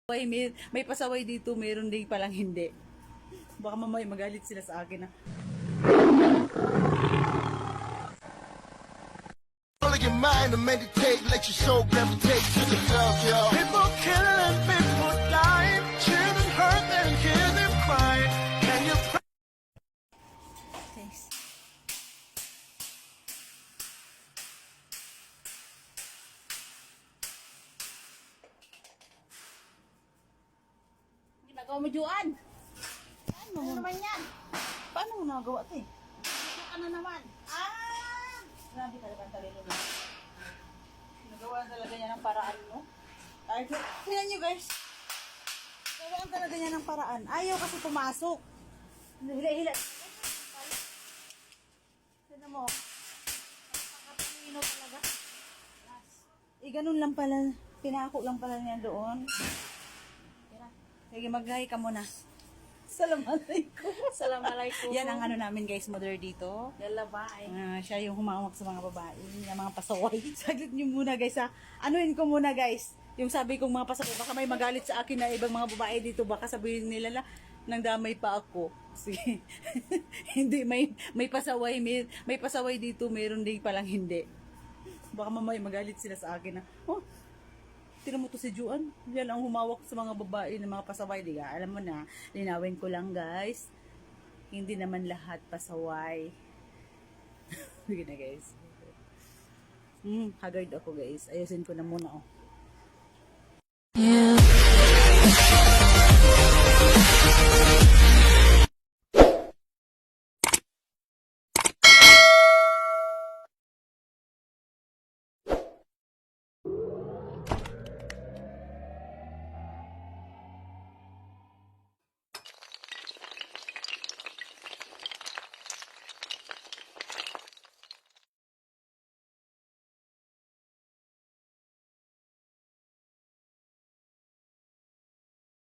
May pasaway dito, meron din palang hindi. Baka mamaya magalit sila sa akin na. Follow your mind and meditate, let your soul gravitate to the love, yo. People killing, people dying, children hurt and hear them crying. Can you pray? Thanks. Ginagawa mo, Juan? Ano naman yan? Paano mo nagawa ito eh? Ano naman? Grabe talaga ang talino na. Nagawa talaga niya ng paraan, no? Ay, tingnan nyo guys. Nagawa talaga niya ng paraan. Ayaw kasi pumasok. Hila-hila. Tignan mo. Napakatalino talaga. Ganun lang pala. Pinako lang pala niya doon. Sige, mag-hi ka muna. Assalamualaikum. Assalamualaikum. Yan ang ano namin guys, mother dito. Yalla, bye. Siya yung humawak sa mga babae, yung mga pasaway. Saglit nyo muna guys ha. Anuhin ko muna guys. Yung sabi kong mga pasaway, baka may magalit sa akin na ibang mga babae dito. Baka sabihin nila na, nang damay pa ako. Sige. Hindi, may pasaway. May pasaway dito, meron din palang hindi. Baka mamaya magalit sila sa akin na, oh, tinan mo to si Juan. Yan ang humawak sa mga babae ng mga pasaway. Di ka? Alam mo na, linawin ko lang guys. Hindi naman lahat pasaway. Sige na guys. Haggard ako guys. Ayusin ko na muna oh.